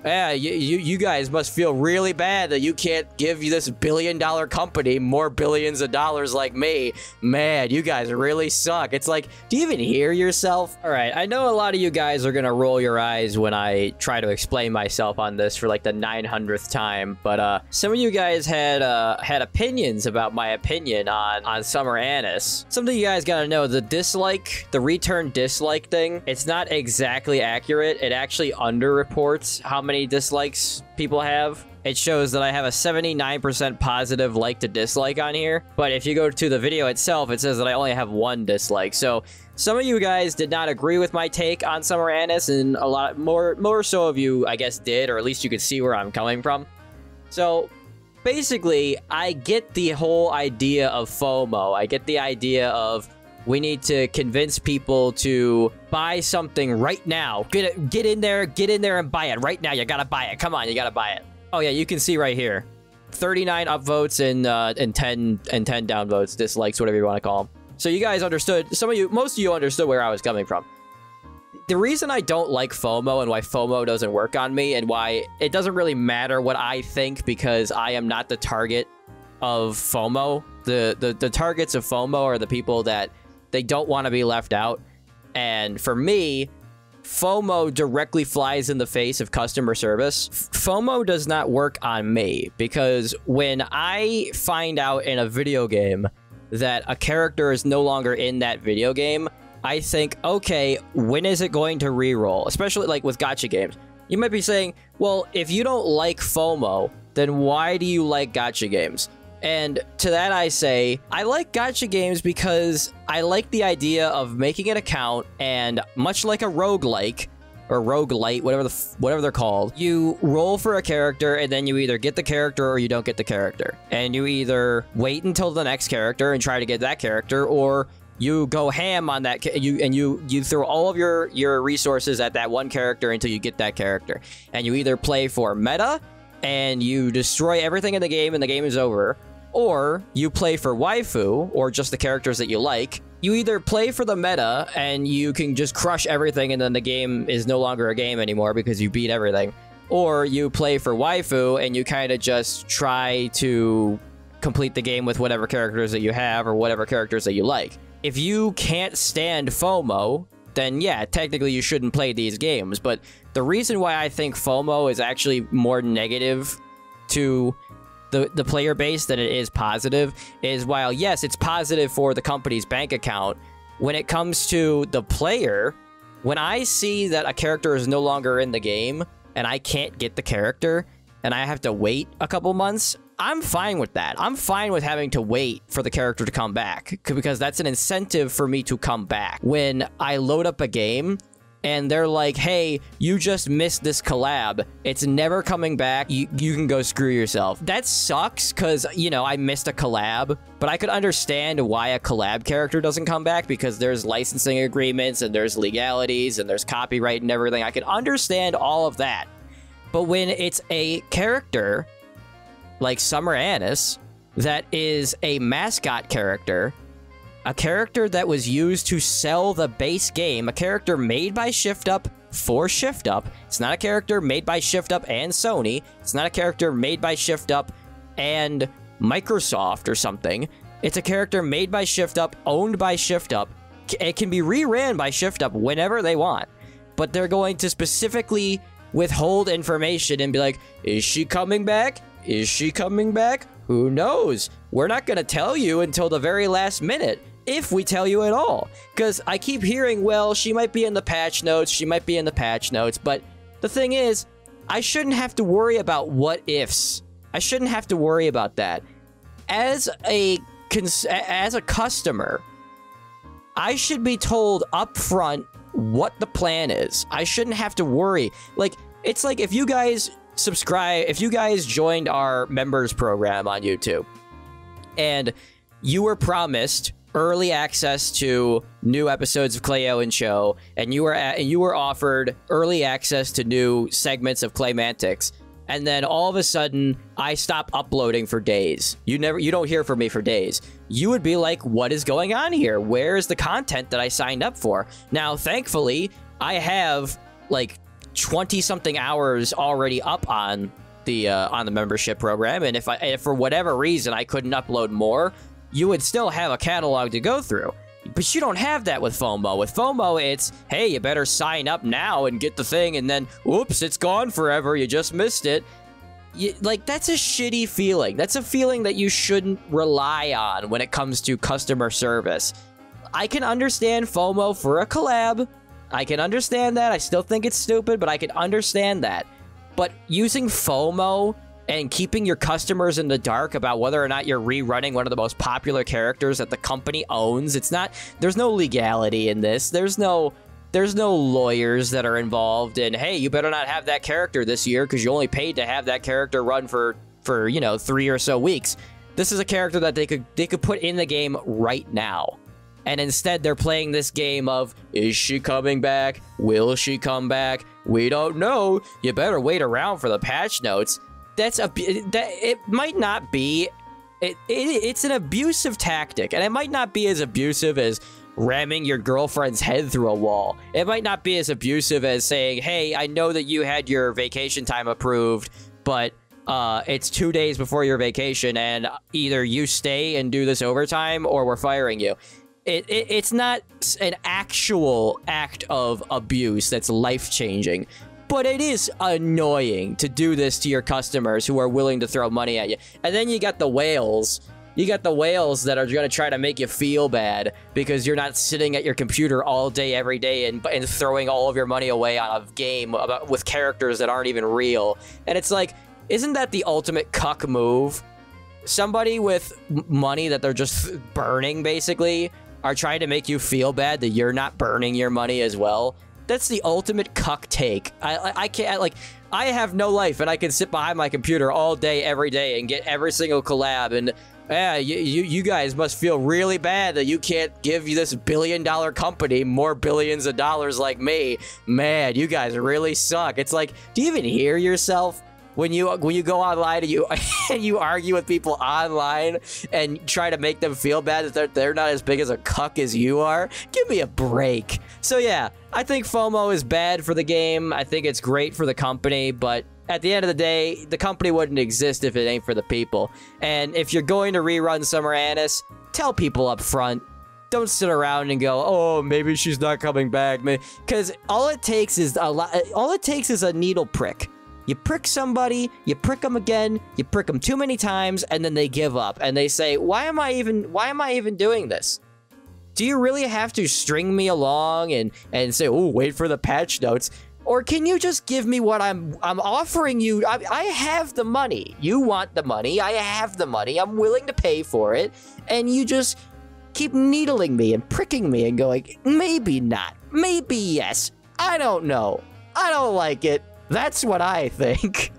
Yeah, you guys must feel really bad that you can't give this billion-dollar company more billions of dollars like me. Man, you guys really suck. It's like, do you even hear yourself? All right, I know a lot of you guys are gonna roll your eyes when I try to explain myself on this for like the 900th time, but some of you guys had opinions about my opinion on Summer Anise. Something you guys gotta know, the return dislike thing, it's not exactly accurate. It actually underreports how many dislikes people have. It shows that I have a 79% positive like to dislike on here, but if you go to the video itself, it says that I only have 1 dislike. So some of you guys did not agree with my take on Summer Anise, and a lot more so of you, I guess, did, or at least you could see where I'm coming from. So basically, I get the whole idea of FOMO. I get the idea of we need to convince people to buy something right now. Get in there and buy it right now. You gotta buy it. Come on, you gotta buy it. Oh yeah, you can see right here, 39 upvotes and 10 downvotes, dislikes, whatever you want to call them. So you guys understood. Most of you understood where I was coming from. The reason I don't like FOMO and why FOMO doesn't work on me and why it doesn't really matter what I think, because I am not the target of FOMO. The targets of FOMO are the people that they don't want to be left out. And for me, FOMO directly flies in the face of customer service. FOMO does not work on me, because when I find out in a video game that a character is no longer in that video game, I think, okay, when is it going to reroll? Especially like with Gacha Games. You might be saying, well, if you don't like FOMO, then why do you like Gacha Games? And to that I say, I like Gacha Games because I like the idea of making an account, and much like a roguelike, or roguelite, whatever they're called, you roll for a character, and then you either get the character or you don't get the character. And you either wait until the next character and try to get that character, or you go ham on that, you throw all of your resources at that one character until you get that character. And you either play for meta, and you destroy everything in the game and the game is over, or you play for waifu, or just the characters that you like. You either play for the meta, and you can just crush everything, and then the game is no longer a game anymore because you beat everything. Or you play for waifu, and you kind of just try to complete the game with whatever characters that you have, or whatever characters that you like. If you can't stand FOMO, then yeah, technically you shouldn't play these games. But the reason why I think FOMO is actually more negative to the player base than it is positive is, while yes, it's positive for the company's bank account, when it comes to the player, when I see that a character is no longer in the game and I can't get the character and I have to wait a couple months, I'm fine with that. I'm fine with having to wait for the character to come back, because that's an incentive for me to come back. When I load up a game and they're like, hey, you just missed this collab, it's never coming back, you can go screw yourself. That sucks, because, you know, I missed a collab, but I could understand why a collab character doesn't come back, because there's licensing agreements, and there's legalities, and there's copyright and everything. I can understand all of that. But when it's a character like Summer Anise that is a mascot character, a character that was used to sell the base game, a character made by ShiftUp for ShiftUp. It's not a character made by ShiftUp and Sony. It's not a character made by ShiftUp and Microsoft or something. It's a character made by ShiftUp, owned by ShiftUp. It can be reran by ShiftUp whenever they want, but they're going to specifically withhold information and be like, is she coming back? Is she coming back? Who knows? We're not going to tell you until the very last minute, if we tell you at all. Because I keep hearing, well, she might be in the patch notes, she might be in the patch notes, but the thing is, I shouldn't have to worry about what ifs. I shouldn't have to worry about that. As a customer, I should be told up front what the plan is. I shouldn't have to worry. Like, it's like if you guys subscribe, if you guys joined our members program on YouTube and you were promised early access to new episodes of ClayYo Cho, and you were offered early access to new segments of claymantics, and then all of a sudden I stop uploading for days. You don't hear from me for days. You would be like, what is going on here? Where is the content that I signed up for? Now, thankfully, I have like 20-something hours already up on the membership program, and if for whatever reason I couldn't upload more, you would still have a catalog to go through. But you don't have that with FOMO. With FOMO, it's, hey, you better sign up now and get the thing, and then, oops, it's gone forever, you just missed it. Like, that's a shitty feeling. That's a feeling that you shouldn't rely on when it comes to customer service. I can understand FOMO for a collab. I can understand that. I still think it's stupid, but I can understand that. But using FOMO and keeping your customers in the dark about whether or not you're rerunning one of the most popular characters that the company owns, there's no legality in this. There's no lawyers that are involved in, hey, you better not have that character this year because you only paid to have that character run for 3 or so weeks. This is a character that they could put in the game right now. And instead, they're playing this game of, is she coming back? Will she come back? We don't know. You better wait around for the patch notes. It might not be. It's an abusive tactic, and it might not be as abusive as ramming your girlfriend's head through a wall. It might not be as abusive as saying, hey, I know that you had your vacation time approved, but it's 2 days before your vacation, and either you stay and do this overtime, or we're firing you. It's not an actual act of abuse that's life-changing, but it is annoying to do this to your customers who are willing to throw money at you. And then you got the whales. You got the whales that are going to try to make you feel bad because you're not sitting at your computer all day, every day, and throwing all of your money away on a game with characters that aren't even real. And it's like, isn't that the ultimate cuck move? Somebody with money that they're just burning, basically, are trying to make you feel bad that you're not burning your money as well. That's the ultimate cuck take. I can't, like, I have no life, and I can sit behind my computer all day, every day, and get every single collab, and yeah, you guys must feel really bad that you can't give this billion-dollar company more billions of dollars like me. Man, you guys really suck. It's like, do you even hear yourself? When you go online and you argue with people online and try to make them feel bad that they're not as big as a cuck as you are, give me a break. So yeah, I think FOMO is bad for the game. I think it's great for the company, but at the end of the day, the company wouldn't exist if it ain't for the people. And if you're going to rerun Summer Annis, tell people up front. Don't sit around and go, oh, maybe she's not coming back, because all it takes is a needle prick. You prick somebody, you prick them again, you prick them too many times, and then they give up and they say, why am I even doing this? Do you really have to string me along and say, oh, wait for the patch notes? Or can you just give me what I'm offering you? I have the money. You want the money. I have the money. I'm willing to pay for it. And you just keep needling me and pricking me and going, maybe not, maybe yes. I don't know. I don't like it. That's what I think.